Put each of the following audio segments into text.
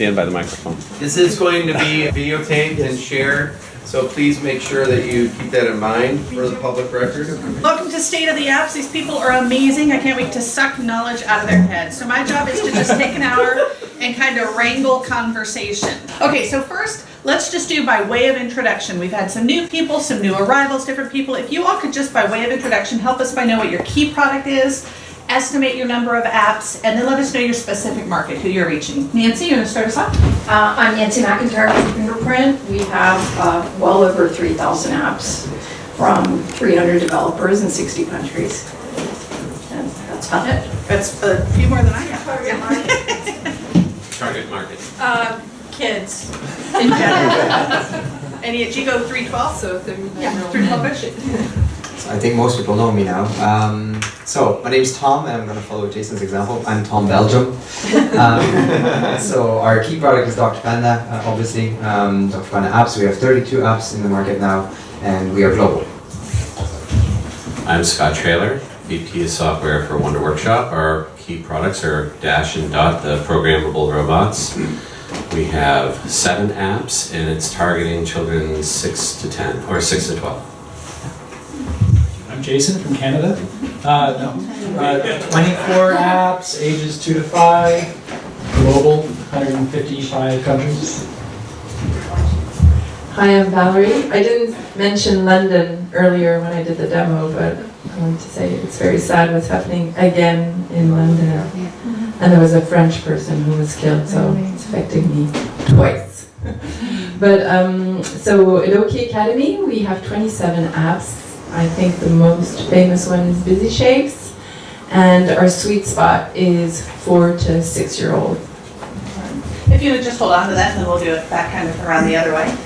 stand by the microphone. This is going to be videotaped and shared, so please make sure that you keep that in mind for the public record. Welcome to State of the Apps. These people are amazing. I can't wait to suck knowledge out of their heads. So my job is to just take an hour and kind of wrangle conversation. Okay, so first, let's just do by way of introduction. We've had some new people, some new arrivals, different people. If you all could just by way of introduction help us by know what your key product is, estimate your number of apps, and then let us know your specific market, who you're reaching. Nancy, you're going to start us off? I'm Nancy Macintyre from Fingerprint. We have well over 3,000 apps from 300 developers in 60 countries. And that's about it. That's a few more than I have. Target market. Kids. In general. And yet you go 312? So if they're 312-ish? I think most people know me now. So my name's Tom, and I'm going to follow Jason's example. I'm Tom Belgium. So our key product is Dr. Panda, obviously. Dr. Panda apps. We have 32 apps in the market now, and we are global. I'm Scott Traylor, VP of Software for Wonder Workshop. Our key products are Dash and Dot, the programmable robots. We have 7 apps, and it's targeting children 6 to 10, or 6 to 12. I'm Jason from Canada. 24 apps, ages 2 to 5, global, 155 countries. Hi, I'm Valerie. I didn't mention London earlier when I did the demo, but I wanted to say it's very sad what's happening again in London. And there was a French person who was killed, so it's affecting me twice. But so Edoki Academy, we have 27 apps. I think the most famous one is Busy Shapes, and our sweet spot is 4 to 6 year old. If you would just hold on to that, and then we'll do it back kind of around the other way.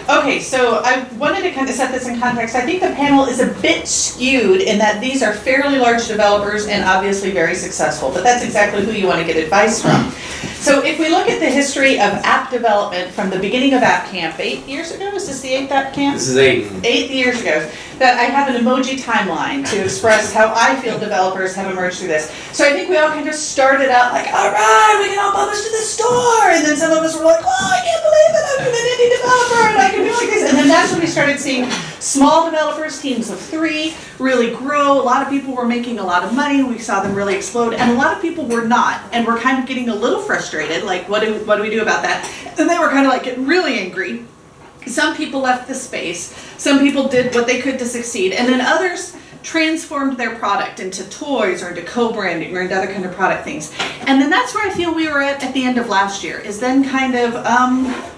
Okay, so I wanted to kind of set this in context. I think the panel is a bit skewed in that these are fairly large developers and obviously very successful, but that's exactly who you want to get advice from. So if we look at the history of app development from the beginning of AppCamp, 8 years ago, is this the 8th AppCamp? This is 8. 8 years ago, that I have an emoji timeline to express how I feel developers have emerged through this. So I think we all kind of started out like, all right, we can all publish to the store. And then some of us were like, oh, I can't believe it, I'm an indie developer and I can do like this. And then that's when we started seeing small developers, teams of 3, really grow. A lot of people were making a lot of money. We saw them really explode. And a lot of people were not. And we're kind of getting a little frustrated, like what do we do about that? And they were kind of like getting really angry. Some people left the space, some people did what they could to succeed, and then others transformed their product into toys or into co-branding or into other kind of product things. And then that's where I feel we were at the end of last year, is then kind of,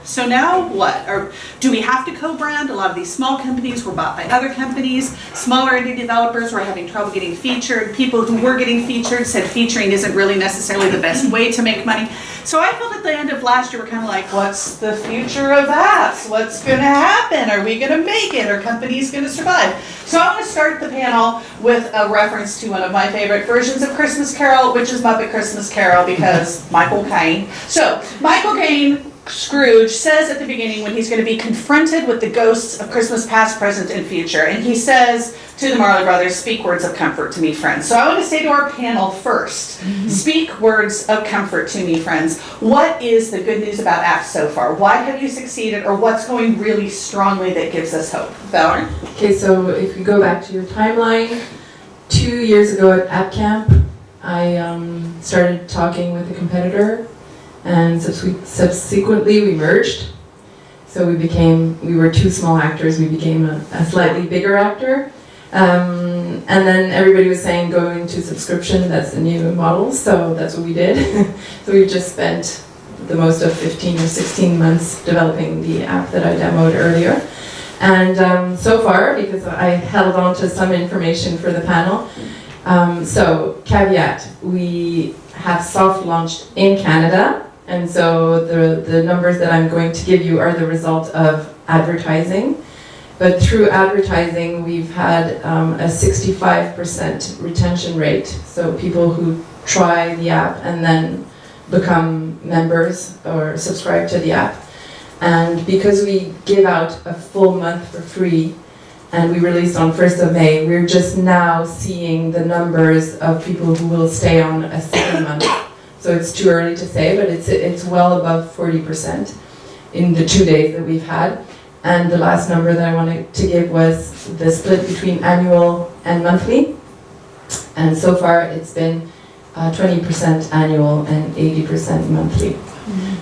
so now what? Or do we have to co-brand? A lot of these small companies were bought by other companies. Smaller indie developers were having trouble getting featured. People who were getting featured said featuring isn't really necessarily the best way to make money. So I felt at the end of last year, we're kind of like, what's the future of apps? What's going to happen? Are we going to make it? Are companies going to survive? So I want to start the panel with a reference to one of my favorite versions of Christmas Carol, which is Muppet Christmas Carol, because Michael Caine. So Michael Caine, Scrooge, says at the beginning when he's going to be confronted with the ghosts of Christmas past, present, and future, and he says to the Marley Brothers, speak words of comfort to me, friends. So I want to say to our panel first, speak words of comfort to me, friends. What is the good news about apps so far? Why have you succeeded, or what's going really strongly that gives us hope? Valerie? Okay, so if you go back to your timeline, 2 years ago at AppCamp, I started talking with a competitor, and subsequently we merged. So we were 2 small actors, we became a slightly bigger actor. And then everybody was saying go into subscription, that's the new model, so that's what we did. So we just spent the most of 15 or 16 months developing the app that I demoed earlier. And so far, because I held on to some information for the panel, so caveat, we have soft launched in Canada, and so the numbers that I'm going to give you are the result of advertising. But through advertising, we've had a 65% retention rate. So people who try the app and then become members or subscribe to the app. And because we give out a full month for free, and we released on 1st of May, we're just now seeing the numbers of people who will stay on a second month so it's too early to say, but it's well above 40% in the 2 days that we've had. And the last number that I wanted to give was the split between annual and monthly. And so far it's been 20% annual and 80% monthly.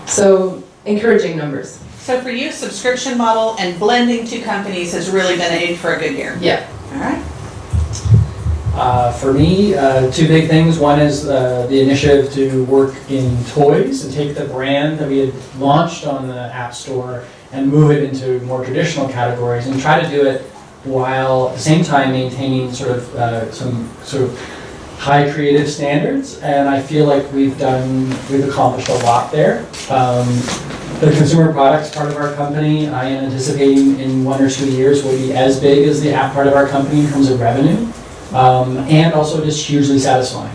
So encouraging numbers. So for you, subscription model and blending two companies has really been aimed for a good year. Yeah. All right. For me, two big things. One is the initiative to work in toys and take the brand that we had launched on the App Store and move it into more traditional categories and try to do it while at the same time maintaining sort of some sort of high creative standards. And I feel like we've accomplished a lot there. The consumer products part of our company, I am anticipating in 1 or 2 years will be as big as the app part of our company in terms of revenue, and also just hugely satisfying.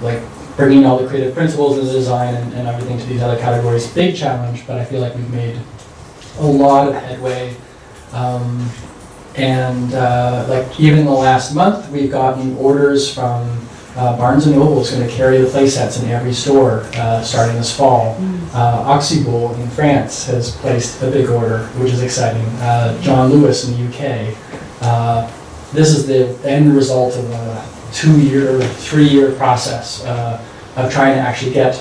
Like bringing all the creative principles of the design and everything to these other categories, big challenge, but I feel like we've made a lot of headway. Like even in the last month, we've gotten orders from Barnes & Noble is going to carry the play sets in every store starting this fall. Oxybol in France has placed a big order, which is exciting. John Lewis in the UK. This is the end result of a 2-year, 3-year process of trying to actually get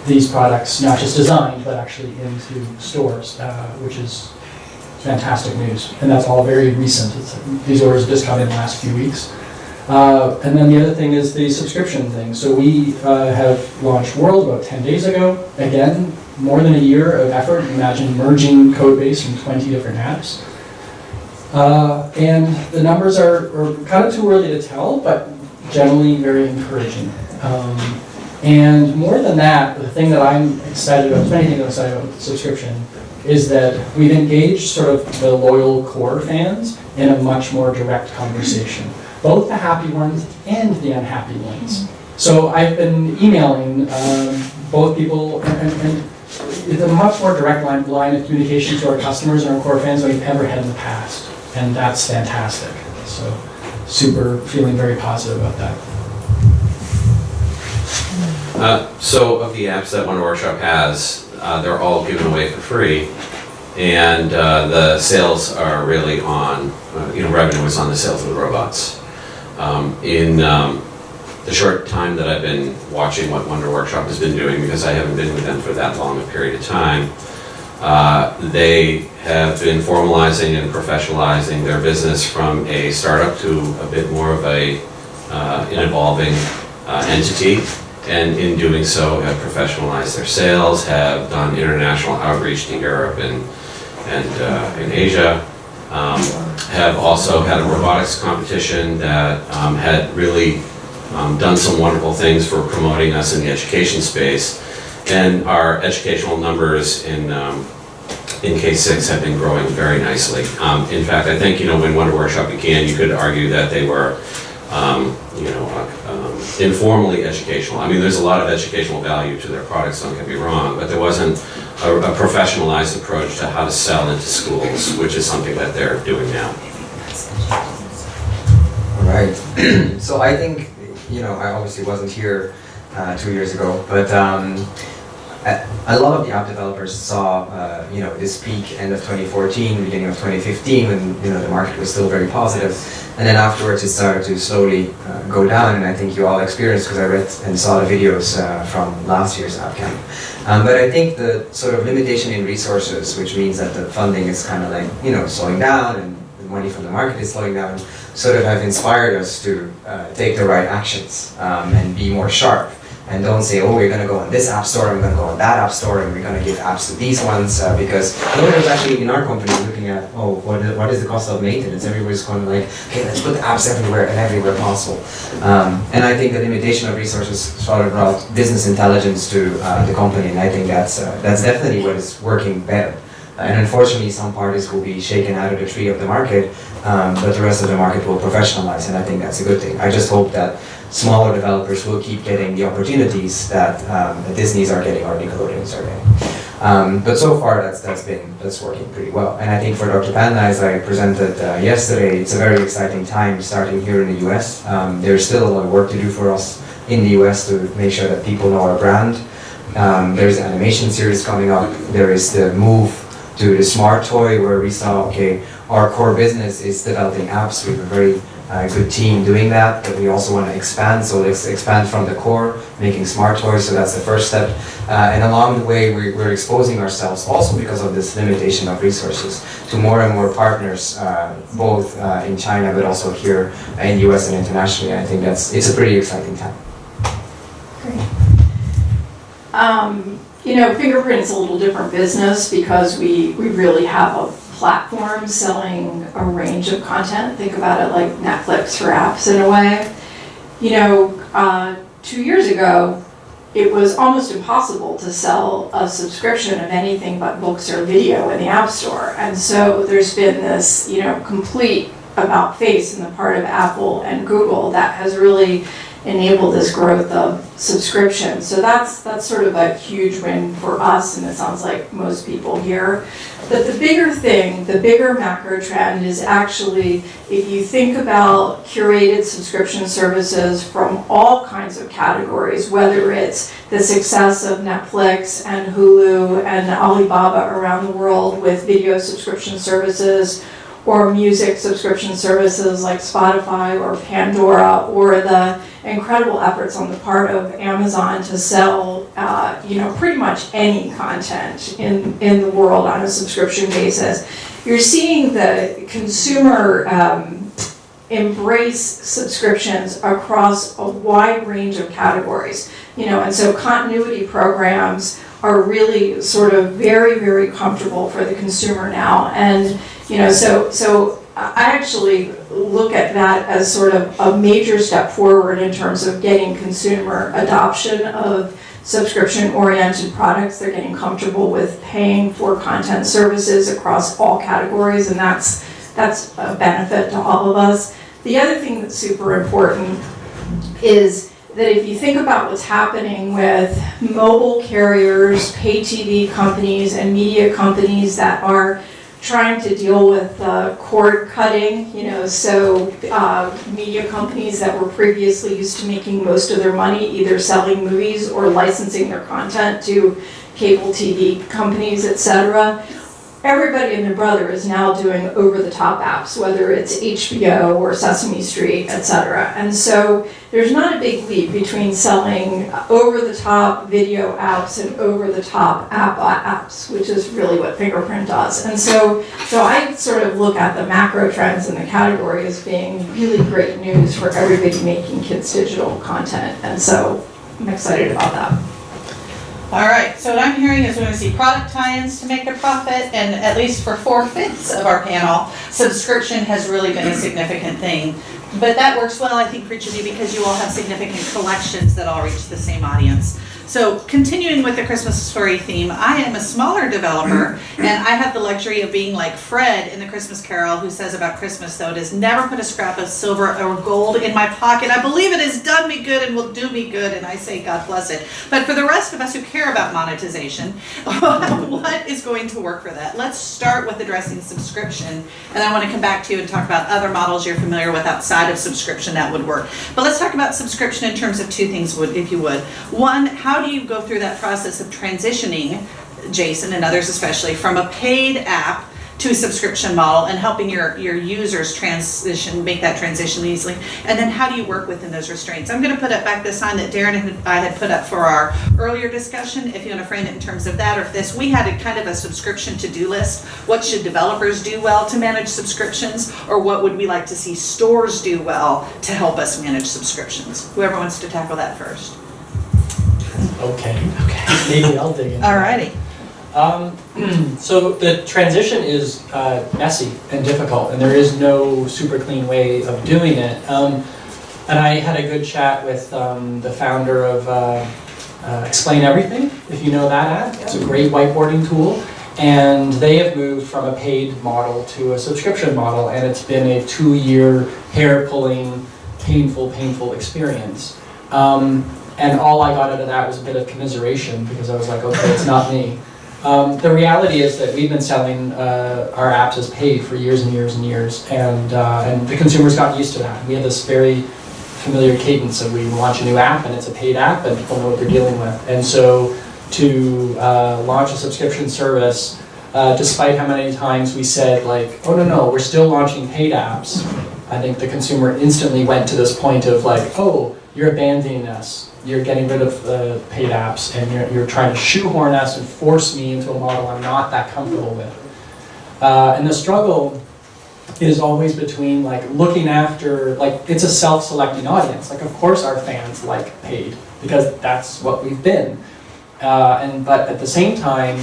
these products not just designed, but actually into stores, which is fantastic news. And that's all very recent. These orders have just come in the last few weeks. And then the other thing is the subscription thing. So we have launched World about 10 days ago. Again, more than a year of effort. Imagine merging code base from 20 different apps. And the numbers are kind of too early to tell, but generally very encouraging. And more than that, the thing that I'm excited about, many things I'm excited about with subscription, is that we've engaged sort of the loyal core fans in a much more direct conversation. Both the happy ones and the unhappy ones. So I've been emailing both people, and it's a much more direct line of communication to our customers and our core fans than we've ever had in the past. And that's fantastic. So feeling very positive about that. So of the apps that Wonder Workshop has, they're all given away for free. And the sales are really on, revenue is on the sales of the robots. In the short time that I've been watching what Wonder Workshop has been doing, because I haven't been with them for that long a period of time, they have been formalizing and professionalizing their business from a startup to a bit more of an evolving entity. And in doing so, have professionalized their sales, have done international outreach to Europe and in Asia. Have also had a robotics competition that had really done some wonderful things for promoting us in the education space. And our educational numbers in K6 have been growing very nicely. In fact, I think, when Wonder Workshop began, you could argue that they were, informally educational. I mean, there's a lot of educational value to their products, don't get me wrong, but there wasn't a professionalized approach to how to sell into schools, which is something that they're doing now. All right. So I think, I obviously wasn't here 2 years ago, but a lot of the app developers saw, this peak end of 2014, beginning of 2015, when the market was still very positive, and then afterwards it started to slowly go down. And I think you all experienced, because I read and saw the videos from last year's AppCamp. But I think the sort of limitation in resources, which means that the funding is kind of like slowing down, and the money from the market is slowing down, sort of have inspired us to take the right actions and be more sharp. And don't say, oh, we're going to go on this app store, and we're going to go on that app store, and we're going to give apps to these ones, because nobody's actually in our company looking at, oh, what is the cost of maintenance? Everybody's going to like, okay, let's put apps everywhere and everywhere possible. And I think the limitation of resources sort of brought business intelligence to the company, and I think that's definitely what is working better. And unfortunately, some parties will be shaken out of the tree of the market, but the rest of the market will professionalize, and I think that's a good thing. I just hope that smaller developers will keep getting the opportunities that the Disneys are getting or Nickelodeons are getting. But so far, that's working pretty well. And I think for Dr. Panda, as I presented yesterday, it's a very exciting time starting here in the US. There's still a lot of work to do for us. in the US to make sure that people know our brand. There's an animation series coming up. There is the move to the smart toy where we saw, okay, our core business is developing apps. We have a very good team doing that, but we also want to expand. So let's expand from the core, making smart toys. So that's the first step. And along the way, we're exposing ourselves also because of this limitation of resources to more and more partners, both in China, but also here in the US and internationally. I think it's a pretty exciting time. Great. Fingerprint is a little different business because we really have a platform selling a range of content. Think about it like Netflix for apps in a way. 2 years ago, it was almost impossible to sell a subscription of anything but books or video in the App Store. And so there's been this, complete about face on the part of Apple and Google that has really enabled this growth of subscription. So that's sort of a huge win for us, and it sounds like most people here. But the bigger macro trend is actually, if you think about curated subscription services from all kinds of categories, whether it's the success of Netflix and Hulu and Alibaba around the world with video subscription services, or music subscription services like Spotify or Pandora, or the incredible efforts on the part of Amazon to sell, pretty much any content in the world on a subscription basis. You're seeing the consumer embrace subscriptions across a wide range of categories, and so continuity programs are really sort of very, very comfortable for the consumer now. And so I actually look at that as sort of a major step forward in terms of getting consumer adoption of subscription-oriented products. They're getting comfortable with paying for content services across all categories, and that's a benefit to all of us. The other thing that's super important is that if you think about what's happening with mobile carriers, pay TV companies, and media companies that are trying to deal with cord cutting, so media companies that were previously used to making most of their money either selling movies or licensing their content to cable TV companies, etc. Everybody and their brother is now doing over-the-top apps, whether it's HBO or Sesame Street, etc. And so there's not a big leap between selling over-the-top video apps and over-the-top app apps, which is really what Fingerprint does. And so I sort of look at the macro trends in the category as being really great news for everybody making kids digital content. And so I'm excited about that. All right, so what I'm hearing is we're going to see product tie-ins to make a profit, and at least for 4/5 of our panel, subscription has really been a significant thing. But that works well, I think, for each of you because you all have significant collections that all reach the same audience. So continuing with the Christmas story theme, I am a smaller developer, and I have the luxury of being like Fred in the Christmas Carol, who says about Christmas, though, it has never put a scrap of silver or gold in my pocket. I believe it has done me good and will do me good, and I say God bless it. But for the rest of us who care about monetization, what is going to work for that? Let's start with addressing subscription, and I want to come back to you and talk about other models you're familiar with outside of subscription that would work. But let's talk about subscription in terms of two things, if you would. One, how do you go through that process of transitioning, Jason and others especially, from a paid app to a subscription model and helping your users make that transition easily? And then how do you work within those restraints? I'm going to put up back the sign that Darren and I had put up for our earlier discussion. If you want to frame it in terms of that or if this, we had a kind of a subscription to-do list. What should developers do well to manage subscriptions, or what would we like to see stores do well to help us manage subscriptions? Whoever wants to tackle that first. Okay. Maybe I'll dig in. Alrighty. So the transition is messy and difficult, and there is no super clean way of doing it. And I had a good chat with the founder of Explain Everything, if you know that app. It's a great whiteboarding tool. And they have moved from a paid model to a subscription model, and it's been a 2-year hair-pulling, painful experience. And all I got out of that was a bit of commiseration because I was like, okay, it's not me. The reality is that we've been selling our apps as paid for years and years and years, and the consumers got used to that. We had this very familiar cadence of we launch a new app and it's a paid app and people know what they're dealing with. And so to launch a subscription service, despite how many times we said like, oh no, we're still launching paid apps, I think the consumer instantly went to this point of like, oh, you're abandoning us. You're getting rid of paid apps and you're trying to shoehorn us and force me into a model I'm not that comfortable with. And the struggle is always between like looking after, like it's a self-selecting audience. Like of course our fans like paid because that's what we've been. But at the same time,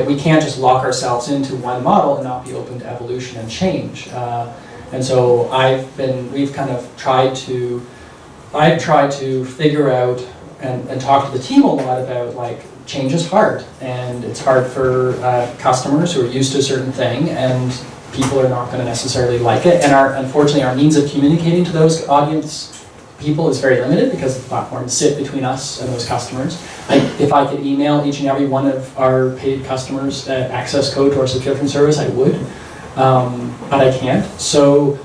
we can't just lock ourselves into one model and not be open to evolution and change. And so I've tried to figure out and talk to the team a lot about like change is hard, and it's hard for customers who are used to a certain thing, and people are not going to necessarily like it. And unfortunately our means of communicating to those audience people is very limited because the platforms sit between us and those customers. If I could email each and every one of our paid customers access code to our subscription service, I would, but I can't. So,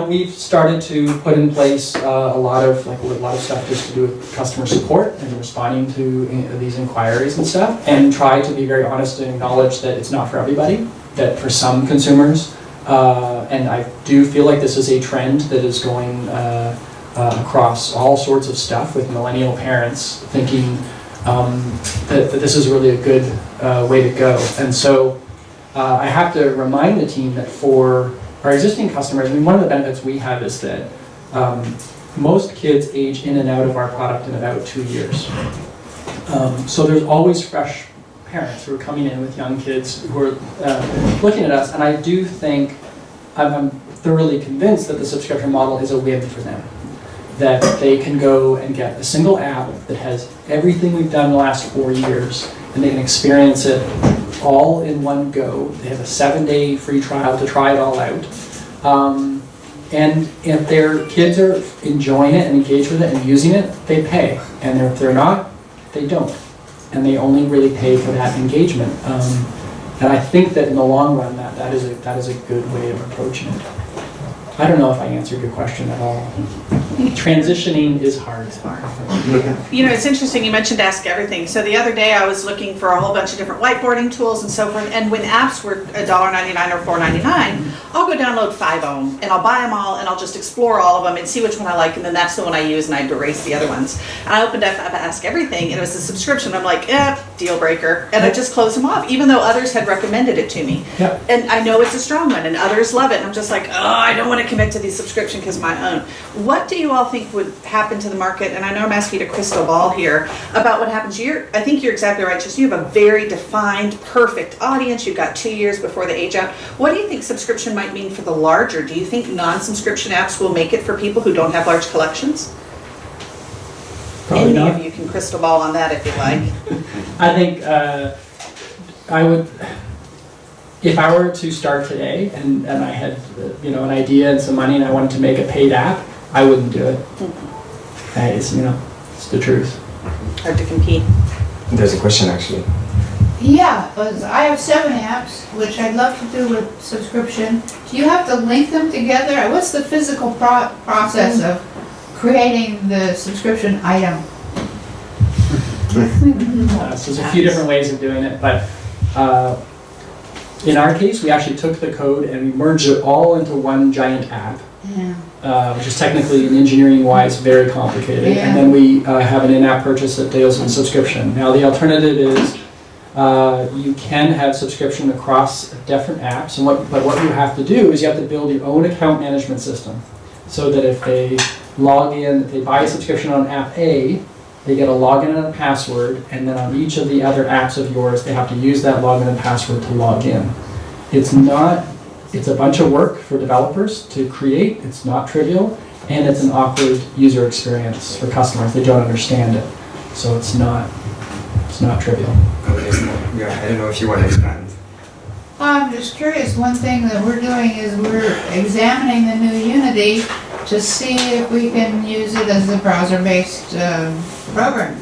we've started to put in place a lot of stuff just to do with customer support and responding to these inquiries and stuff, and try to be very honest and acknowledge that it's not for everybody, that for some consumers, and I do feel like this is a trend that is going across all sorts of stuff with millennial parents thinking that this is really a good way to go. And so I have to remind the team that for our existing customers, one of the benefits we have is that most kids age in and out of our product in about 2 years. So there's always fresh parents who are coming in with young kids who are looking at us, and I do think, I'm thoroughly convinced that the subscription model is a win for them. That they can go and get a single app that has everything we've done in the last 4 years, and they can experience it all in one go. They have a 7-day free trial to try it all out. And if their kids are enjoying it and engaged with it and using it, they pay. And if they're not, they don't. And they only really pay for that engagement. And I think that in the long run, that is a good way of approaching it. I don't know if I answered your question at all. Transitioning is hard. It's interesting you mentioned Ask Everything. So the other day I was looking for a whole bunch of different whiteboarding tools and so forth, and when apps were $1.99 or $4.99, I'll go download 5 of them, and I'll buy them all, and I'll just explore all of them and see which one I like, and then that's the one I use, and I'd erase the other ones. And I opened up Ask Everything, and it was a subscription. I'm like, deal breaker. And I just closed them off, even though others had recommended it to me. Yep. And I know it's a strong one, and others love it, and I'm just like, I don't want to commit to the subscription because my own. What do you all think would happen to the market? And I know I'm asking you to crystal ball here about what happens. I think you're exactly right. Just you have a very defined, perfect audience. You've got 2 years before they age out. What do you think subscription might mean for the larger? Do you think non-subscription apps will make it for people who don't have large collections? Probably Any not. of you can crystal ball on that if you like. I think I would, if I were to start today and I had an idea and some money and I wanted to make a paid app, I wouldn't do it. It's the truth. Hard to compete. There's a question actually. Yeah, I have 7 apps, which I'd love to do with subscription. Do you have to link them together? What's the physical process of creating the subscription item? So there's a few different ways of doing it, but in our case, we actually took the code and we merged it all into one giant app. Yeah. Which is technically and engineering-wise very complicated. Yeah. And then we have an in-app purchase that deals in subscription. Now the alternative is you can have subscription across different apps, but what you have to do is you have to build your own account management system, so that if they log in, if they buy a subscription on app A, they get a login and a password, and then on each of the other apps of yours, they have to use that login and password to log in. It's a bunch of work for developers to create, it's not trivial, and it's an awkward user experience for customers. They don't understand it. So it's not trivial. Yeah, I don't know if you want to expand. I'm just curious, one thing that we're doing is we're examining the new Unity to see if we can use it as a browser-based program.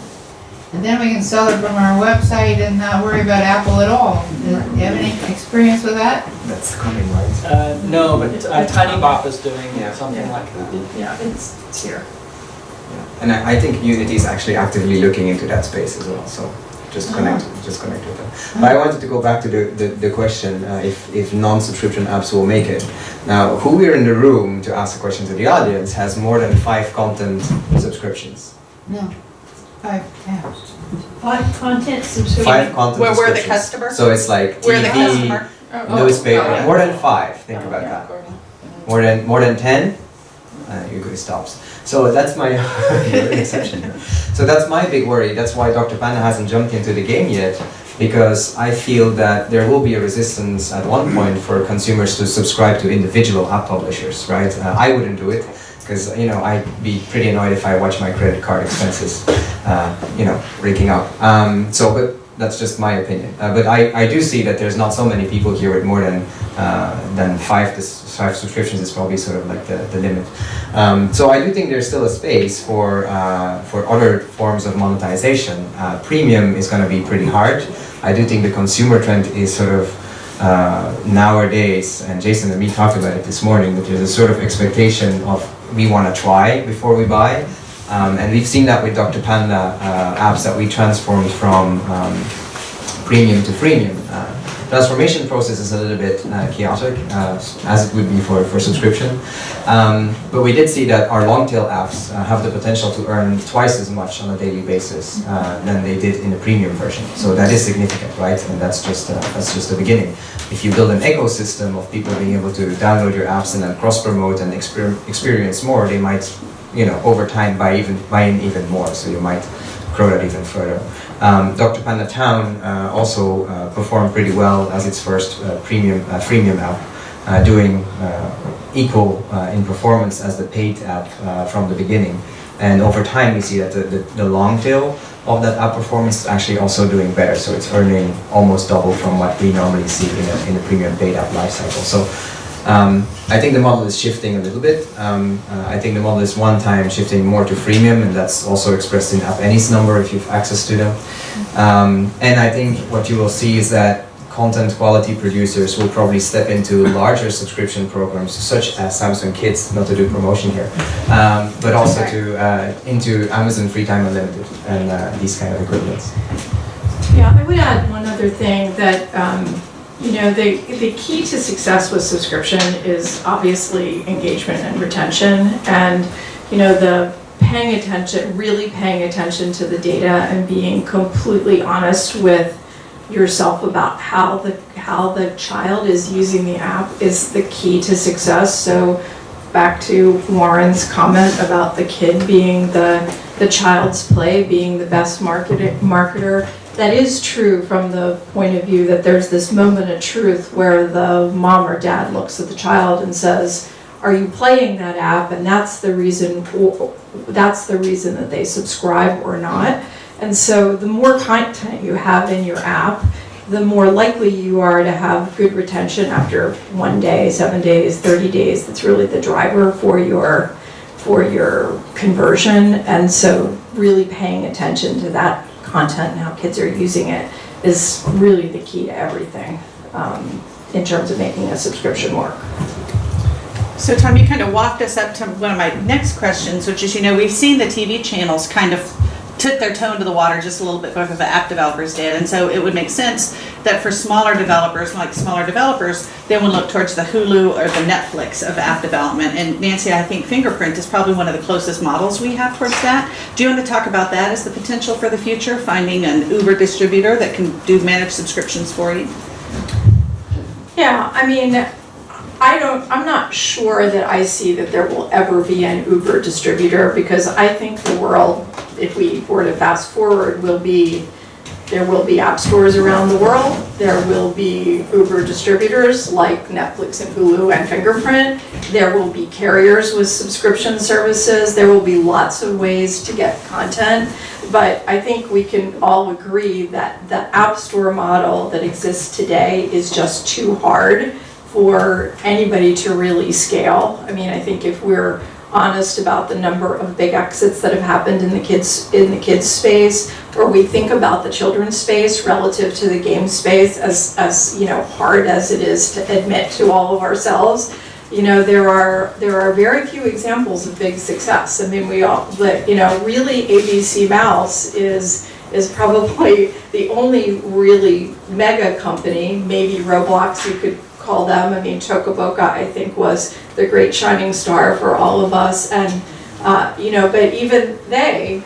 And then we can sell it from our website and not worry about Apple at all. Do you have any experience with that? that's coming, right? No, but Tiny Bop is doing Yeah. something like that. Yeah, it's here. And I think Unity is actually actively looking into that space as well. So just connect with them. But I wanted to go back to the question if non-subscription apps will make it. Now, who here in the room to ask a question to the audience has more than 5 content subscriptions? No, 5 apps. 5 content subscriptions. 5 content Where we're the subscriptions. customer? So it's like We're the TV, customer. newspaper, Oh. more than 5. Think about that. More than 10, it stops. So that's my you're an exception here. So that's my big worry. That's why Dr. Panda hasn't jumped into the game yet, because I feel that there will be a resistance at one point for consumers to subscribe to individual app publishers, right? I wouldn't do it, because I'd be pretty annoyed if I watch my credit card expenses, raking up. But that's just my opinion. But I do see that there's not so many people here with more than 5 subscriptions is probably sort of like the limit. So I do think there's still a space for other forms of monetization. Premium is going to be pretty hard. I do think the consumer trend is sort of nowadays, and Jason and me talked about it this morning, that there's a sort of expectation of we want to try before we buy. And we've seen that with Dr. Panda apps that we transformed from premium to freemium. Transformation process is a little bit chaotic, as it would be for subscription. But we did see that our long tail apps have the potential to earn twice as much on a daily basis than they did in the premium version. So that is significant, right? And that's just the beginning. If you build an ecosystem of people being able to download your apps and then cross-promote and experience more, they might, over time buy in even more. So you might grow that even further. Dr. Panda Town also performed pretty well as its first freemium app, doing equal in performance as the paid app from the beginning. And over time, we see that the long tail of that app performance is actually also doing better. So it's earning almost double from what we normally see in a premium paid app lifecycle. So I think the model is shifting a little bit. I think the model is one time shifting more to freemium, and that's also expressed in App Annie's number if you have access to them. And I think what you will see is that content quality producers will probably step into larger subscription programs such as Samsung Kids, not to do promotion here, but also into Amazon Free Time Unlimited and these kind of equivalents. Yeah, I would add one other thing that the key to success with subscription is obviously engagement and retention, and the really paying attention to the data and being completely honest with yourself about how the child is using the app is the key to success. So back to Warren's comment about the kid being the child's play, being the best marketer. That is true from the point of view that there's this moment of truth where the mom or dad looks at the child and says, are you playing that app? And that's the reason that they subscribe or not. And so the more content you have in your app, the more likely you are to have good retention after 1 day, 7 days, 30 days. That's really the driver for your conversion. And so really paying attention to that content and how kids are using it is really the key to everything in terms of making a subscription work. So Tom, you kind of walked us up to one of my next questions, which is, we've seen the TV channels kind of took their tone to the water just a little bit before the app developers did, and so it would make sense that for smaller developers, they would look towards the Hulu or the Netflix of app development. And Nancy, I think Fingerprint is probably one of the closest models we have towards that. Do you want to talk about that as the potential for the future, finding an Uber distributor that can do managed subscriptions for you? Yeah, I mean, I'm not sure that I see that there will ever be an Uber distributor, because I think the world, if we were to fast forward, there will be app stores around the world. There will be Uber distributors like Netflix and Hulu and Fingerprint. There will be carriers with subscription services. There will be lots of ways to get content. But I think we can all agree that the app store model that exists today is just too hard for anybody to really scale. I mean, I think if we're honest about the number of big exits that have happened in the kids space, or we think about the children's space relative to the game space, as you know, hard as it is to admit to all of ourselves. You know, there are very few examples of big success. I mean, really ABC Mouse is probably the only really mega company, maybe Roblox you could call them. I mean, Chocoboca, I think, was the great shining star for all of us. And, you know, but even they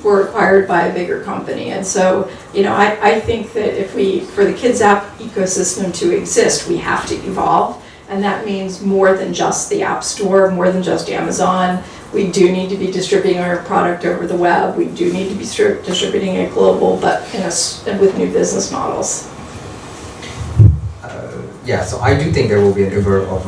were acquired by a bigger company. And so, you know, I think that for the kids app ecosystem to exist, we have to evolve. And that means more than just the App Store, more than just Amazon. We do need to be distributing our product over the web. We do need to be distributing it global, but with new business models. Yeah, so I do think there will be an Uber of,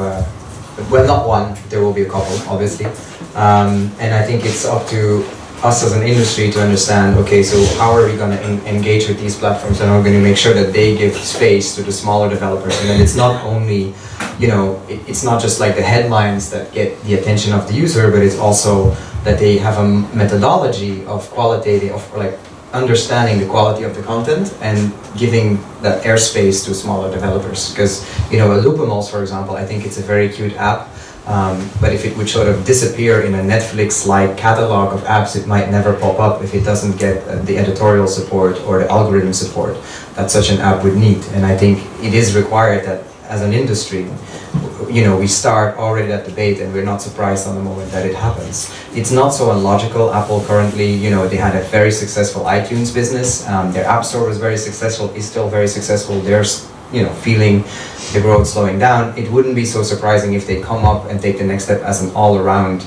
well, not one, there will be a couple, obviously. And I think it's up to us as an industry to understand, okay, so how are we going to engage with these platforms, and how are we going to make sure that they give space to the smaller developers. And then it's not only, you know, it's not just like the headlines that get the attention of the user, but it's also that they have a methodology of qualitative, of like understanding the quality of the content and giving that airspace to smaller developers. Because, you know, a Loopamos, for example, I think it's a very cute app, but if it would sort of disappear in a Netflix-like catalog of apps, it might never pop up if it doesn't get the editorial support or the algorithm support that such an app would need. And I think it is required that as an industry, you know, we start already that debate, and we're not surprised on the moment that it happens. It's not so illogical. Apple currently, you know, they had a very successful iTunes business. Their App Store was very successful, is still very successful. They're, you know, feeling the growth slowing down. It wouldn't be so surprising if they come up and take the next step as an all-around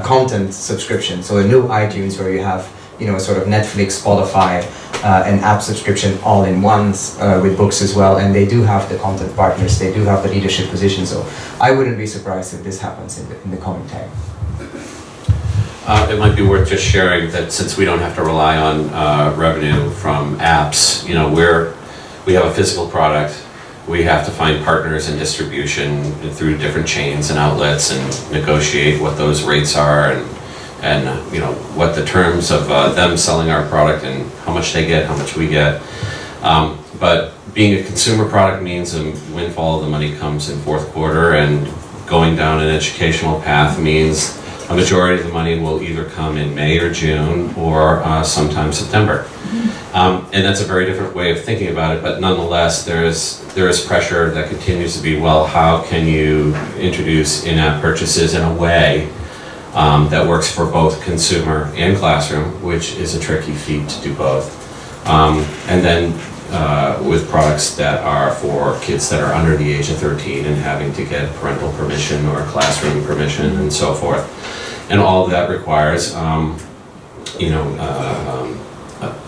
content subscription. So a new iTunes where you have, you know, sort of Netflix, Spotify, an app subscription all in once with books as well. And they do have the content partners, they do have the leadership position. So I wouldn't be surprised if this happens in the coming time. It might be worth just sharing that since we don't have to rely on revenue from apps, you know, we have a physical product. We have to find partners in distribution through different chains and outlets and negotiate what those rates are and you know, what the terms of them selling our product and how much they get, how much we get. But being a consumer product means a windfall of the money comes in fourth quarter, and going down an educational path means a majority of the money will either come in May or June or sometime September. And that's a very different way of thinking about it, but nonetheless there is pressure that continues to be, well, how can you introduce in-app purchases in a way that works for both consumer and classroom, which is a tricky feat to do both. And then with products that are for kids that are under the age of 13 and having to get parental permission or classroom permission and so forth. And all of that requires, you know,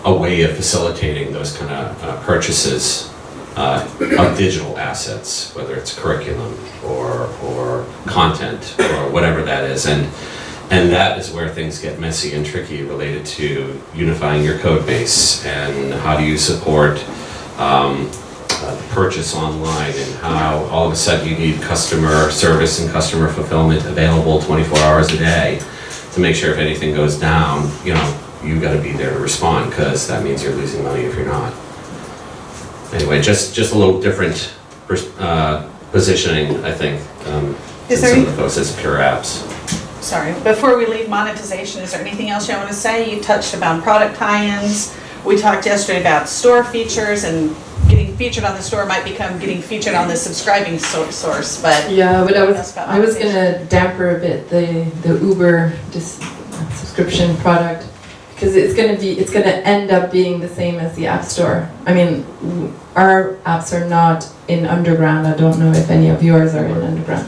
a way of facilitating those kind of purchases of digital assets, whether it's curriculum or content or whatever that is. And that is where things get messy and tricky related to unifying your code base and how do you support purchase online, and how all of a sudden you need customer service and customer fulfillment available 24 hours a day to make sure if anything goes down, you know, you got to be there to respond, because that means you're losing money if you're not. Anyway, just a little different positioning, I think, than some of the folks as pure apps. Sorry, before we leave monetization, is there anything else you want to say? You touched about product tie-ins. We talked yesterday about store features, and getting featured on the store might become getting featured on the subscribing source, but yeah, but I was gonna damper a bit the Uber subscription product, because it's gonna end up being the same as the App Store. I mean, our apps are not in underground. I don't know if any of yours are in underground.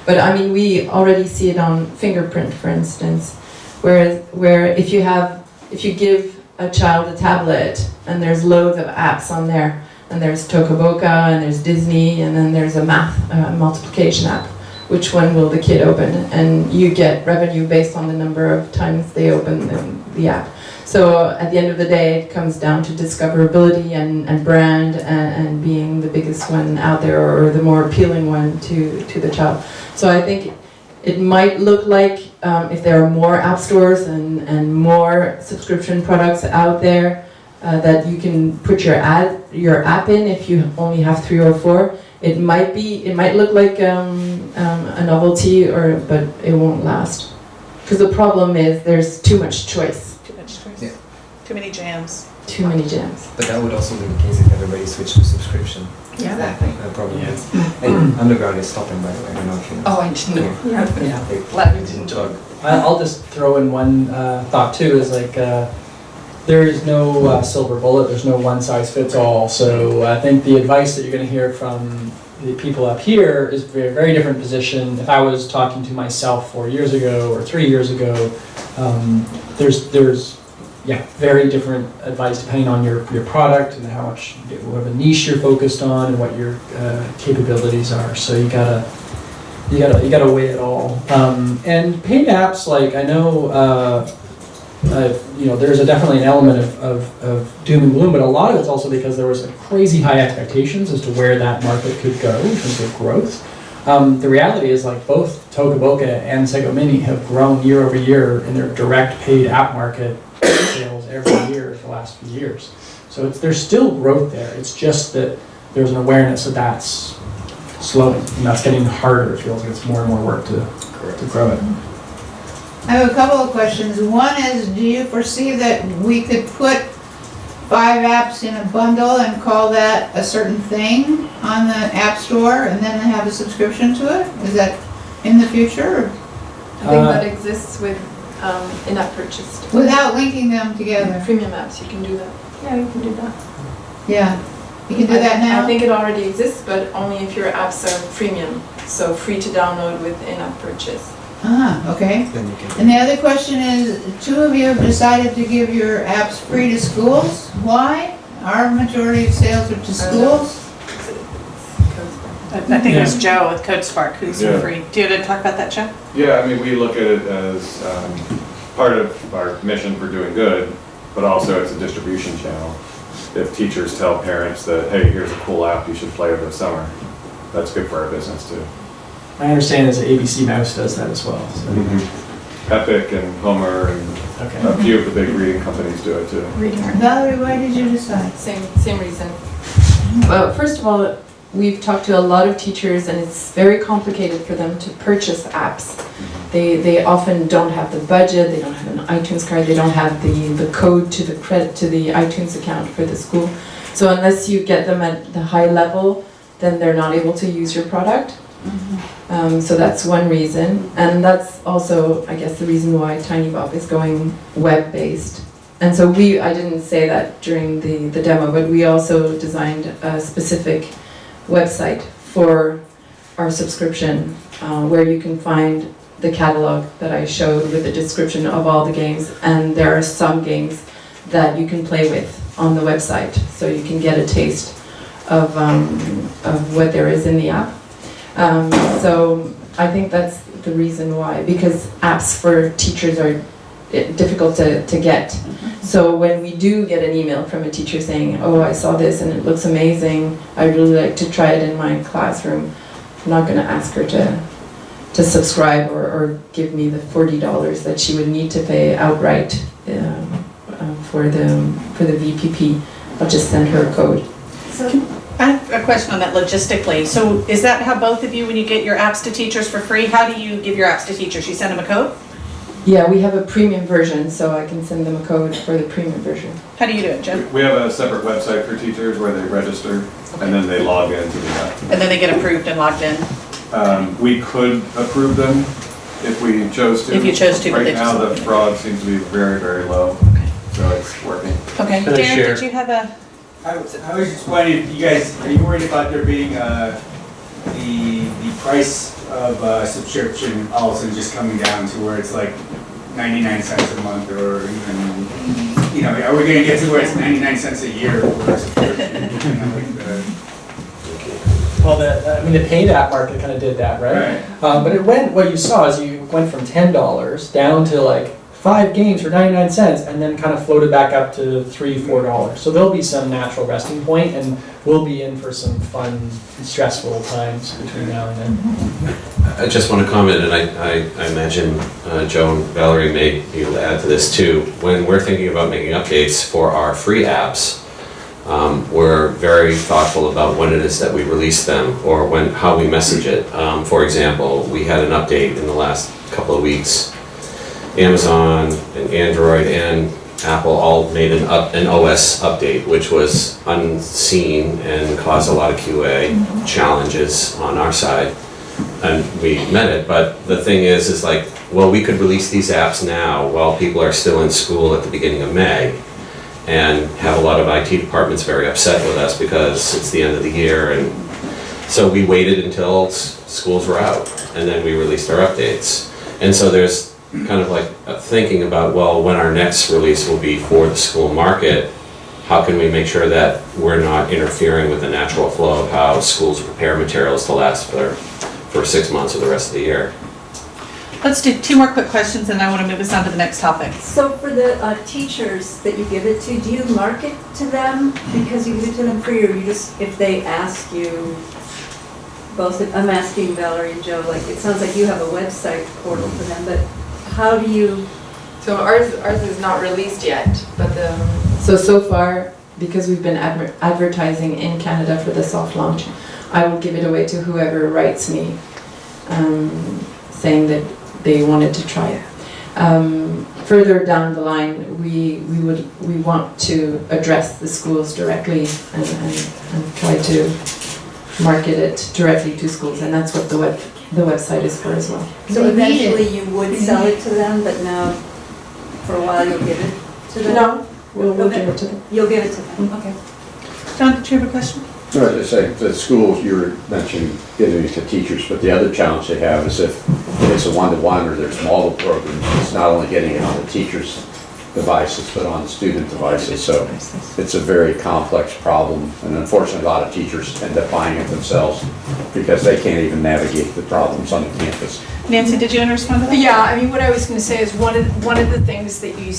But I mean, we already see it on Fingerprint, for instance, where if you give a child a tablet and there's loads of apps on there, and there's Tokaboka and there's Disney, and then there's a math multiplication app, which one will the kid open? And you get revenue based on the number of times they open the app. So at the end of the day, it comes down to discoverability and brand and being the biggest one out there, or the more appealing one to the child. So I think It might look like if there are more app stores and more subscription products out there that you can put your app in if you only have 3 or 4. It might look like a novelty, but it won't last. Because the problem is there's too much choice. Too much choice. Yeah. Too many jams. Too many jams. But that would also be the case if everybody switched to subscription. Exactly. The problem is. And Underground is stopping, by the way. I don't know if you know. Oh, I just know. Yeah. They Glad we didn't plug. I'll just throw in one thought too, is like, there is no silver bullet, there's no one size fits all. So I think the advice that you're gonna hear from the people up here is a very different position. If I was talking to myself 4 years ago or 3 years ago, there's very different advice depending on your product and how much, what of a niche you're focused on and what your capabilities are. So you gotta weigh it all. And paid apps, like I know, there's definitely an element of doom and gloom, but a lot of it's also because there was crazy high expectations as to where that market could go in terms of growth. The reality is like both Buyckx and Sago Mini have grown year over year in their direct paid app market sales every year for the last few years. So there's still growth there. It's just that there's an awareness that that's slowing and that's getting harder. It feels like it's more and more work to grow it. I have a couple of questions. One is, do you foresee that we could put 5 apps in a bundle and call that a certain thing on the App Store and then have a subscription to it? Is that in the future? I think that exists with in-app purchase. Without linking them together? Premium apps, you can do that. Yeah, you can do that. Yeah. You can do that now? I think it already exists, but only if your apps are freemium, so free to download with in-app purchase. Ah, okay. Then you can. And the other question is, 2 of you have decided to give your apps free to schools. Why? Our majority of sales are to schools. I think it was Joe with CodeSpark who's free. Do you want to talk about that, Joe? Yeah, I mean, we look at it as part of our mission for doing good, but also it's a distribution channel. If teachers tell parents that, hey, here's a cool app you should play over the summer, that's good for our business too. My understanding is that ABC Mouse does that as well. So. Epic and Homer and a few of the big reading companies do it too. Valerie, why did you decide? Same reason. Well, first of all, we've talked to a lot of teachers and it's very complicated for them to purchase apps. They often don't have the budget, they don't have an iTunes card, they don't have the code to the credit to the iTunes account for the school. So unless you get them at the high level, then they're not able to use your product. So that's one reason, and that's also, I guess, the reason why TinyBop is going web-based. And so I didn't say that during the demo, but we also designed a specific website for our subscription where you can find the catalog that I showed with the description of all the games, and there are some games that you can play with on the website, so you can get a taste of what there is in the app. So I think that's the reason why, because apps for teachers are difficult to get. So when we do get an email from a teacher saying, oh, I saw this and it looks amazing, I'd really like to try it in my classroom, I'm not going to ask her to subscribe or give me the $40 that she would need to pay outright for the VPP. I'll just send her a code. So I have a question on that logistically. So is that how both of you, when you get your apps to teachers for free, how do you give your apps to teachers? You send them a code? Yeah, we have a premium version, so I can send them a code for the premium version. How do you do it, Jim? We have a separate website for teachers where they register and then they log into the app. And then they get approved and logged in? We could approve them if we chose to. If you chose to, but they Right now, just- the fraud seems to be very, very low, so it's working. Okay, Can I Darren, share? did you have a? I was just wondering, you guys, are you worried about there being the price of a subscription all of a sudden just coming down to where it's like 99 cents a month, or even, are we gonna get to where it's 99 cents a year for a subscription? Well, the paid app market kind of did that, right? Right. But what you saw is you went from $10 down to like 5 games for 99 cents, and then kind of floated back up to $3, $4. So there'll be some natural resting point, and we'll be in for some fun, stressful times between now and then. I just want to comment, and I imagine Joe and Valerie may be able to add to this too. When we're thinking about making updates for our free apps, we're very thoughtful about when it is that we release them or how we message it. For example, we had an update in the last couple of weeks. Amazon and Android and Apple all made an OS update, which was unseen and caused a lot of QA challenges on our side. And we met it, but the thing is like, well, we could release these apps now while people are still in school at the beginning of May, and have a lot of IT departments very upset with us because it's the end of the year. And so we waited until schools were out, and then we released our updates. And so there's kind of like thinking about, well, when our next release will be for the school market, how can we make sure that we're not interfering with the natural flow of how schools prepare materials to last for 6 months or the rest of the year? Let's do 2 more quick questions and I want to move us on to the next topic. So for the teachers that you give it to, do you market to them because you give it to them free, or you just, if they ask you, both, I'm asking Valerie and Joe, like, it sounds like you have a website portal for them, but how do you? So ours is not released yet, but so far, because we've been advertising in Canada for the soft launch, I will give it away to whoever writes me saying that they wanted to try it. Further down the line, we want to address the schools directly and try to market it directly to schools, and that's what the website is for as well. So eventually you would sell it to them, but now for a while you'll give it to them? No, we'll give it to them. You'll give it to them, okay. John, did you have a question? No, I was just saying, the schools, you were mentioning giving it to teachers, but the other challenge they have is if it's a one-to-one or there's multiple programs, it's not only getting it on the teachers' devices, but on the student devices. So it's a very complex problem, and unfortunately, a lot of teachers end up buying it themselves because they can't even navigate the problems on the campus. Nancy, did you want to respond to that? Yeah, I mean, what I was going to say is one of the things that you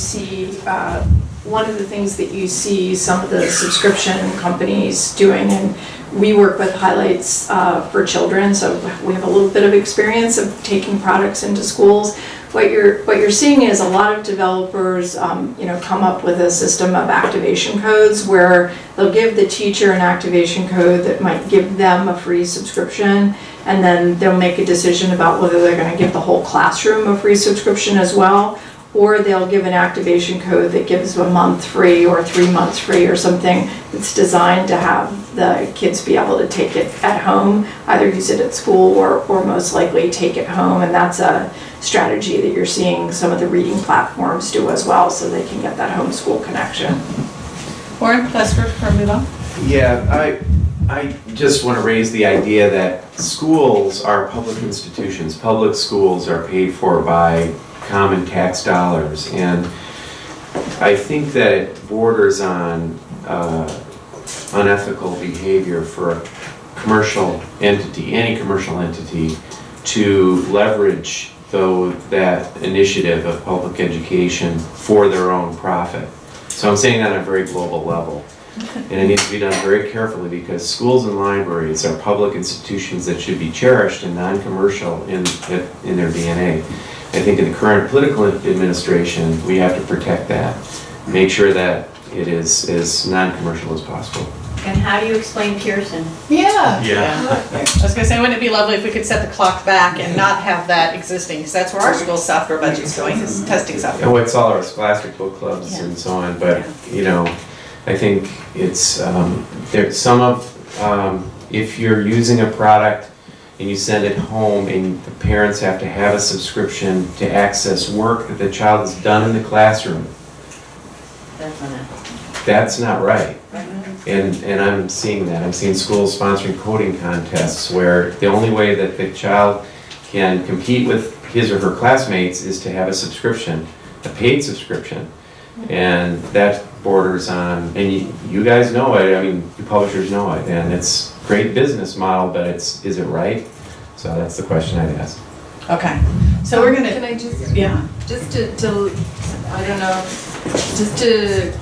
see some of the subscription companies doing, and we work with Highlights for Children, so we have a little bit of experience of taking products into schools. What you're seeing is a lot of developers, come up with a system of activation codes where they'll give the teacher an activation code that might give them a free subscription, and then they'll make a decision about whether they're going to give the whole classroom a free subscription as well, or they'll give an activation code that gives a month free or 3 months free or something that's designed to have the kids be able to take it at home, either use it at school or most likely take it home. And that's a strategy that you're seeing some of the reading platforms do as well, so they can get that homeschool connection. Warren, let's move on. Yeah, I just want to raise the idea that schools are public institutions. Public schools are paid for by common tax dollars, and I think that it borders on unethical behavior for a commercial entity, any commercial entity, to leverage that initiative of public education for their own profit. So I'm saying that on a very global level. And it needs to be done very carefully, because schools and libraries are public institutions that should be cherished and non-commercial in their DNA. I think in the current political administration, we have to protect that, make sure that it is as non-commercial as possible. And how do you explain Pearson? Yeah. I was going to say, wouldn't it be lovely if we could set the clock back and not have that existing? Because that's where our school software budget's going, is testing software. Oh, it's all our scholastic book clubs and so on, but I think it's there's some of if you're using a product and you send it home and the parents have to have a subscription to access work that the child has done in the classroom, that's not right. And I'm seeing that. I'm seeing schools sponsoring coding contests where the only way that the child can compete with his or her classmates is to have a subscription, a paid subscription. And that borders on, and you guys know it, I mean, you publishers know it, and it's a great business model, but is it right? So that's the question I'd ask. Okay, so we're gonna, Can I just, yeah, just to, I don't know, just to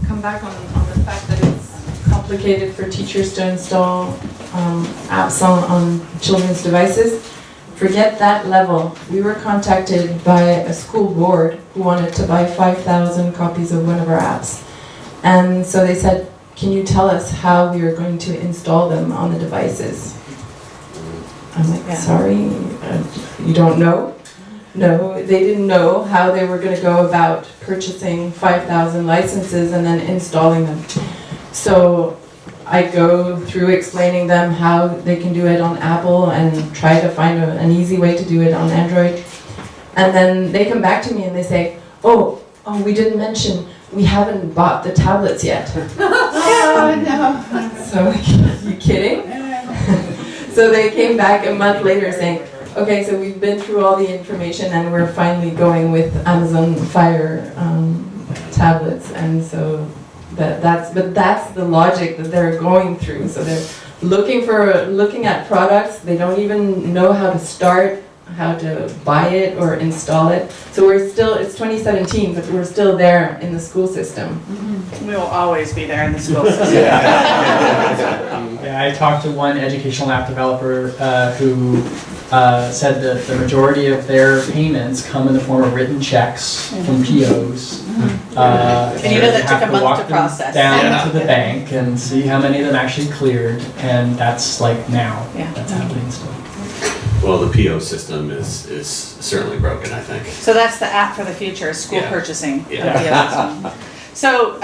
come back on the fact that it's complicated for teachers to install apps on children's devices. Forget that level. We were contacted by a school board who wanted to buy 5,000 copies of one of our apps. And so they said, can you tell us how we are going to install them on the devices? I'm like, Yeah. sorry, you don't know? No, they didn't know how they were going to go about purchasing 5,000 licenses and then installing them. So I go through explaining them how they can do it on Apple and try to find an easy way to do it on Android. And then they come back to me and they say, oh, we didn't mention, we haven't bought the tablets yet. Oh, no. So, you kidding? So they came back a month later saying, okay, so we've been through all the information and we're finally going with Amazon Fire tablets. And so that's the logic that they're going through. So they're looking at products, they don't even know how to start, how to buy it or install it. So it's 2017, but we're still there in the school system. we will always be there in the school system. Yeah, I talked to one educational app developer who said that the majority of their payments come in the form of written checks from POs. And you know that they have took a month walk to them process. down Yeah. to the bank and see how many of them actually cleared, and that's like now. Yeah. That's happening still. Well, the PO system is certainly broken, I think. So that's the app for the future, is school Yeah. purchasing. Yeah. So,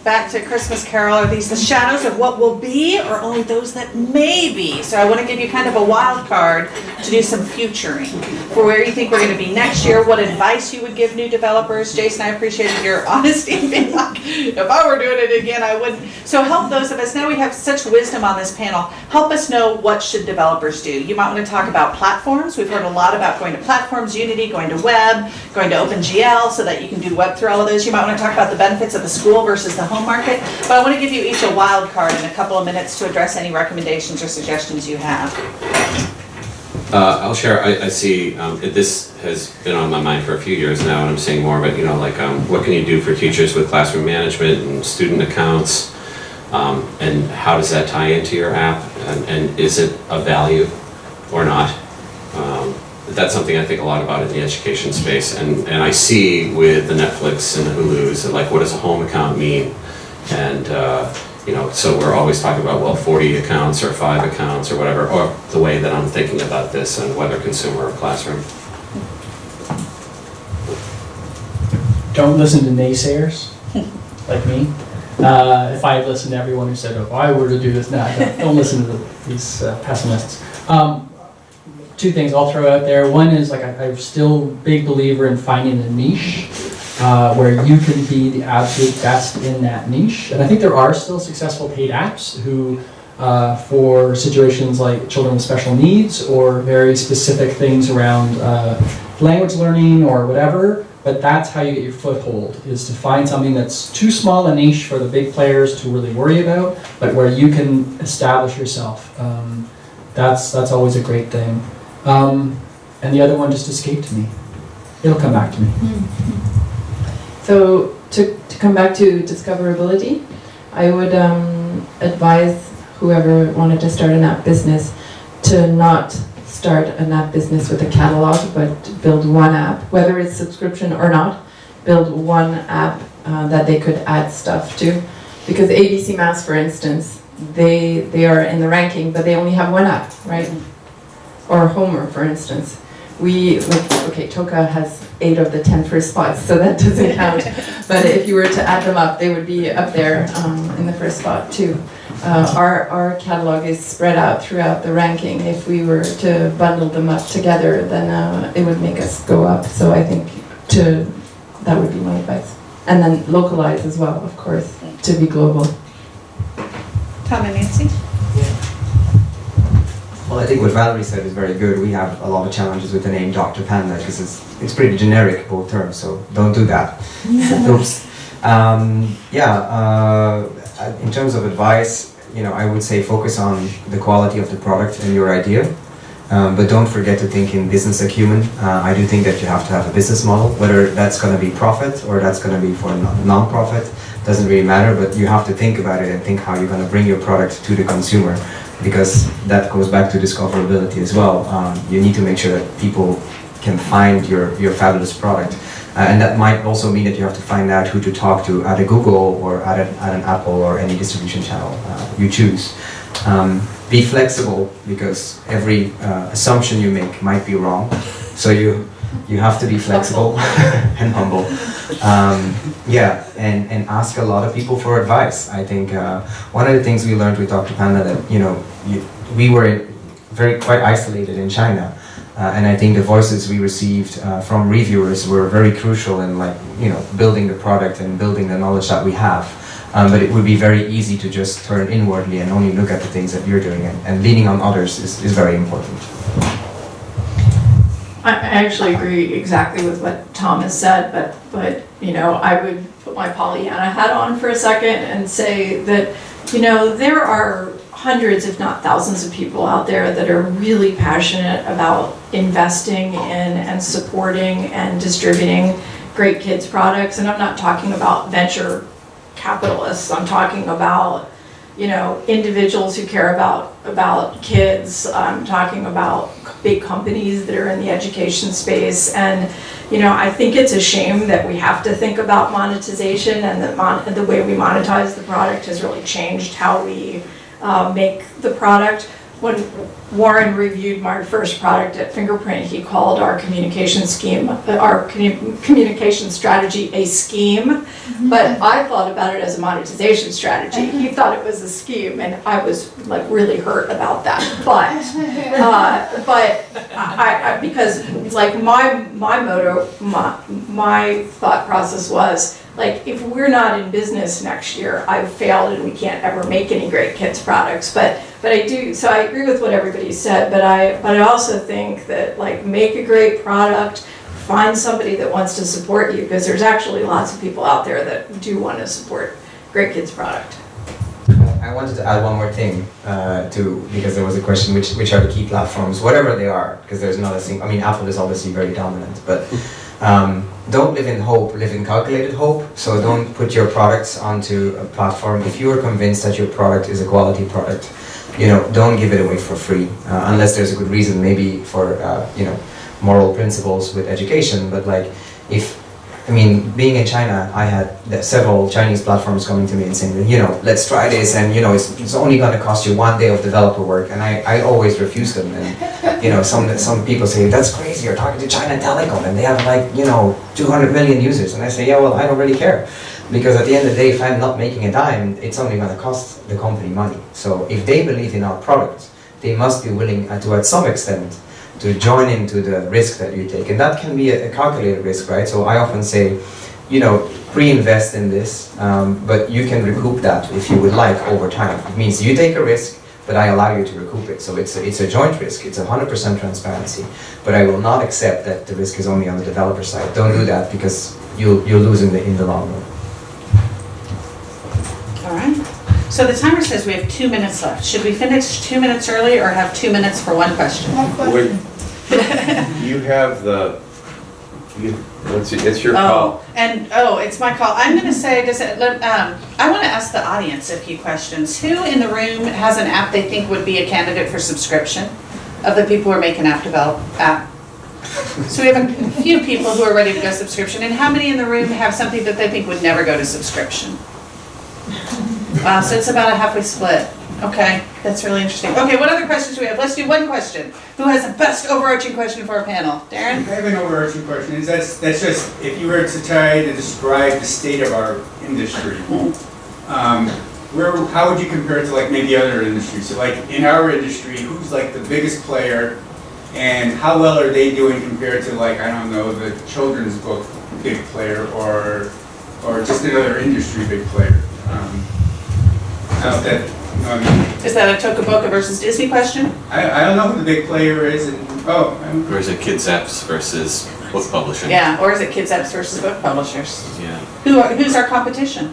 back to Christmas Carol, are these the shadows of what will be, or only those that may be? So I want to give you kind of a wild card to do some futuring for where you think we're going to be next year, what advice you would give new developers. Jason, I appreciated your honesty and being like, if I were doing it again, I wouldn't. So help those of us, now we have such wisdom on this panel, help us know what should developers do. You might want to talk about platforms. We've heard a lot about going to platforms, Unity, going to web, going to OpenGL so that you can do web through all of those. You might want to talk about the benefits of the school versus the home market. But I want to give you each a wild card in a couple of minutes to address any recommendations or suggestions you have. I'll share, I see, this has been on my mind for a few years now, and I'm seeing more of it, what can you do for teachers with classroom management and student accounts? And how does that tie into your app? And is it of value or not? That's something I think a lot about in the education space. And I see with the Netflix and the Hulus, like, what does a home account mean? And, so we're always talking about, well, 40 accounts or 5 accounts or whatever, or the way that I'm thinking about this, and whether consumer or classroom. Don't listen to naysayers like me. If I had listened to everyone who said, oh, I were to do this now, don't listen to these pessimists. Two things I'll throw out there. One is, I'm still a big believer in finding a niche where you can be the absolute best in that niche. And I think there are still successful paid apps who, for situations like children with special needs or very specific things around language learning or whatever, but that's how you get your foothold, is to find something that's too small a niche for the big players to really worry about, but where you can establish yourself. That's always a great thing. And the other one just escaped me. It'll come back to me. So to come back to discoverability, I would advise whoever wanted to start an app business to not start an app business with a catalog, but build one app, whether it's subscription or not, build one app that they could add stuff to. Because ABC Math, for instance, they are in the ranking, but they only have one app, right? Or Homer, for instance. Toka has 8 of the 10 first spots, so that doesn't count. But if you were to add them up, they would be up there in the first spot too. Our catalog is spread out throughout the ranking. If we were to bundle them up together, then it would make us go up. So I think that would be my advice. And then localize as well, of course, to be global. Tom and Nancy? Well, I think what Valerie said is very good. We have a lot of challenges with the name Dr. Panda because it's pretty generic, both terms, so don't do that. Oops. In terms of advice, I would say focus on the quality of the product and your idea. But don't forget to think in business acumen. I do think that you have to have a business model, whether that's going to be profit or that's going to be for non-profit, doesn't really matter, but you have to think about it and think how you're going to bring your product to the consumer, because that goes back to discoverability as well. You need to make sure that people can find your fabulous product. And that might also mean that you have to find out who to talk to at a Google or at an Apple or any distribution channel you choose. Be flexible, because every assumption you make might be wrong. So you have to be flexible and humble. And ask a lot of people for advice. I think one of the things we learned with Dr. Panda that we were quite isolated in China. And I think the voices we received from reviewers were very crucial in building the product and building the knowledge that we have. But it would be very easy to just turn inwardly and only look at the things that you're doing, and leaning on others is very important. I actually agree exactly with what Tom has said, but I would put my Pollyanna hat on for a second and say that there are hundreds, if not thousands, of people out there that are really passionate about investing in and supporting and distributing great kids products. And I'm not talking about venture capitalists. I'm talking about individuals who care about kids. I'm talking about big companies that are in the education space. And I think it's a shame that we have to think about monetization, and that the way we monetize the product has really changed how we make the product. When Warren reviewed my first product at Fingerprint, he called our communication strategy a scheme, but I thought about it as a monetization strategy. He thought it was a scheme, and I was really hurt about that. But I because my motto, my thought process was, if we're not in business next year, I've failed and we can't ever make any great kids products. But I do, so I agree with what everybody said, but I also think that make a great product, find somebody that wants to support you, because there's actually lots of people out there that do want to support great kids product. I wanted to add one more thing because there was a question, which are the key platforms, whatever they are, because there's not a single, Apple is obviously very dominant, but don't live in hope, live in calculated hope. So don't put your products onto a platform if you are convinced that your product is a quality product. Don't give it away for free, unless there's a good reason, maybe for moral principles with education. But being in China, I had several Chinese platforms coming to me and saying, let's try this, and it's only going to cost you 1 day of developer work, and I always refuse them. And some people say, that's crazy, you're talking to China Telecom, and they have 200 million users, and I say, yeah, well, I don't really care, because at the end of the day, if I'm not making a dime, it's only going to cost the company money. So if they believe in our product, they must be willing to, at some extent, to join into the risk that you take. And that can be a calculated risk, right? So I often say, pre-invest in this, but you can recoup that if you would like over time. It means you take a risk, but I allow you to recoup it. So it's a joint risk, it's 100% transparency, but I will not accept that the risk is only on the developer side. Don't do that, because you'll lose in the long run. All right. So the timer says we have 2 minutes left. Should we finish 2 minutes early or have 2 minutes for one question? Wait, you have it's your call. It's my call. I'm going to say, I want to ask the audience a few questions. Who in the room has an app they think would be a candidate for subscription, of the people who are making app? So we have a few people who are ready to go subscription, and how many in the room have something that they think would never go to subscription? Wow, so it's about a halfway split. Okay, that's really interesting. Okay, what other questions do we have? Let's do one question. Who has the best overarching question for our panel? Darren? I have an overarching question. That's just, if you were to try to describe the state of our industry, how would you compare it to maybe other industries? So in our industry, who's the biggest player, and how well are they doing compared to the children's book big player, or just another industry big player? How's that? Is that a Tokaboka versus Disney question? I don't know who the big player is, Or is it kids apps versus book publishing? Yeah, or is it kids apps versus book publishers? Yeah. Who's our competition?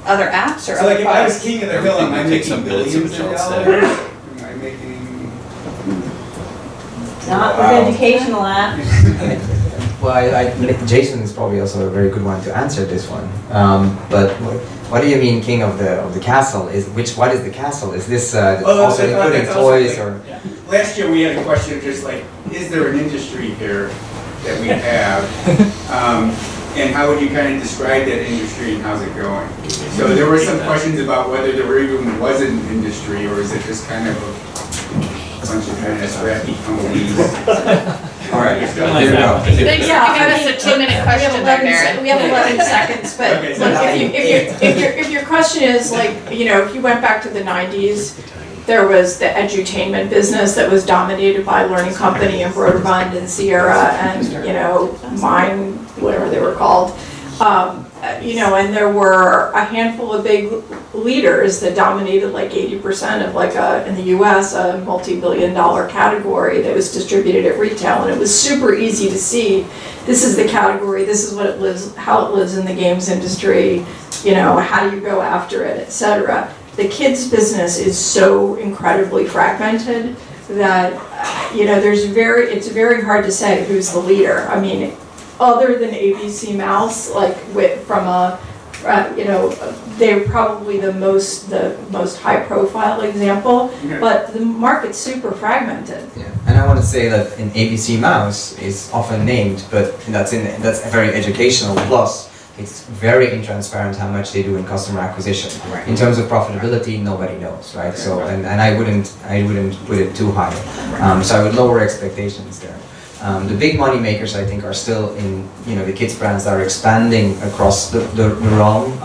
Other apps or so other if I was king of the hill, am I Everything takes making up minutes of billions of Michelle's dollars? Am I making? Not with educational apps. Well, Jason is probably also a very good one to answer this one. But what do you mean, king of the castle? What is the castle? Is this also including toys or? Last year, we had a question just like, is there an industry here that we have? And how would you kind of describe that industry and how's it going? So there were some questions about whether there even was an industry, or is it just kind of a bunch of kind of scrappy companies? All right, There here we go. Thanks for giving Yeah, us a 2-minute question there, Maren. We have 11 seconds, but Okay, look, if your question is like, you know, if you went back to the 90s, there was the edutainment business that was dominated by Learning Company and Broderbund and Sierra and, you know, Mine, whatever they were called. You know, and there were a handful of big leaders that dominated like 80% of like in the US, a multi-billion-dollar category that was distributed at retail. And it was super easy to see, this is the category, this is what it lives, how it lives in the games industry, you know, how do you go after it, etc. The kids business is so incredibly fragmented that, you know, it's very hard to say who's the leader. I mean, other than ABC Mouse, like from a, you know, they're probably the most high profile example, but the market's super fragmented. Yeah, and I want to say that in ABC Mouse is often named, but that's very educational. Plus, it's very intransparent how much they do in customer acquisition. Right. In terms of profitability, nobody knows, right? So, and I wouldn't put it too high. So I would lower expectations there. The big money makers, I think, are still in, you know, the kids brands that are expanding across the realm,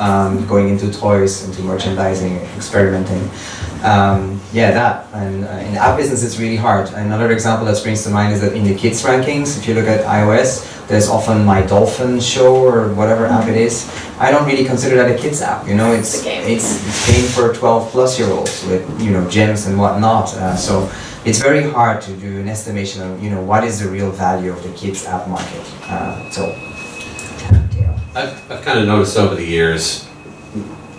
going into toys, into merchandising, experimenting. In our business it's really hard. Another example that springs to mind is that in the kids rankings, if you look at iOS, there's often My Dolphin Show or whatever app it is. I don't really consider that a kids app, you know, it's game for 12-plus-year-olds with, you know, gyms and whatnot. So it's very hard to do an estimation of, you know, what is the real value of the kids app market. I've kind of noticed over the years,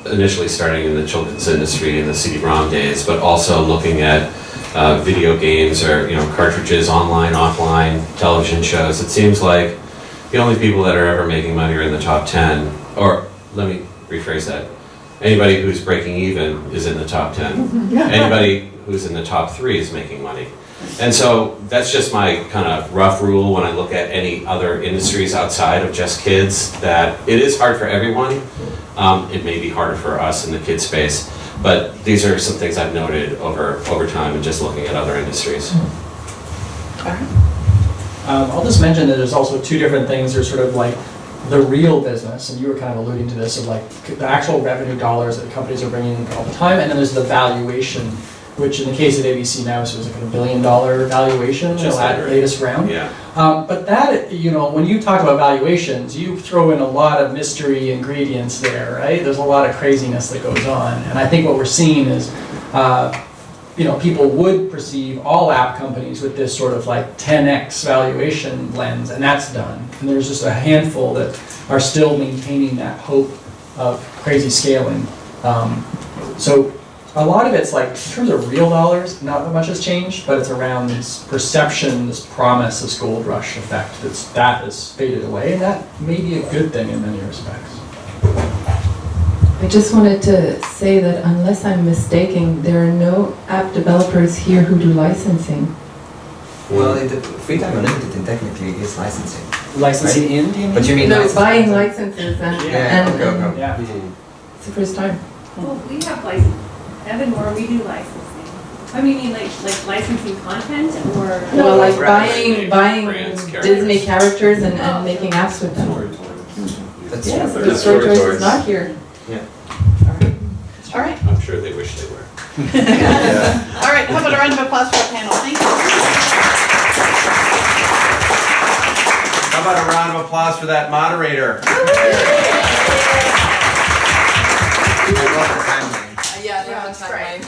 initially starting in the children's industry in the CD-ROM days, but also looking at video games or, you know, cartridges, online, offline, television shows. It seems like the only people that are ever making money are in the top 10, or let me rephrase that. Anybody who's breaking even is in the top 10. Anybody who's in the top 3 is making money. And so that's just my kind of rough rule when I look at any other industries outside of just kids, that it is hard for everyone. It may be harder for us in the kids space, but these are some things I've noted over time and just looking at other industries. I'll just mention that there's also two different things. There's sort of like the real business, and you were kind of alluding to this, of like the actual revenue dollars that companies are bringing in all the time, and then there's the valuation, which in the case of ABC Mouse was like $1 billion valuation in the latest round. Yeah. But that, you know, when you talk about valuations, you throw in a lot of mystery ingredients there, right? There's a lot of craziness that goes on, and I think what we're seeing is, you know, people would perceive all app companies with this sort of like 10x valuation lens, and that's done. And there's just a handful that are still maintaining that hope of crazy scaling. So a lot of it's like, in terms of real dollars, not that much has changed, but it's around this perception, this promise, this gold rush effect that has faded away, and that may be a good thing in many respects. I just wanted to say that unless I'm mistaken, there are no app developers here who do licensing. Well, the Free Time Unlimited technically is licensing. Licensing right? in, do you mean? But you mean No, buying licenses and Yeah. it's the first time. Well, we have Evan, where we do licensing. I mean, like licensing content or? No, like buying Brands, Disney characters and making apps with them. That's Yes, true. the Story Toys is not here. All right. I'm sure they wish they were. All right, how about a round of applause for our panel? Thank you. How about a round of applause for that moderator? Yeah, that's great.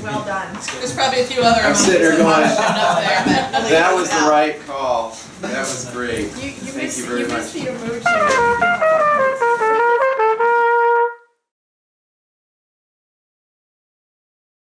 Well done. There's probably a few other I'm emojis sitting here that might going, have shown up there, but that was the right call. That was great. You Thank missed you very much. the emoji.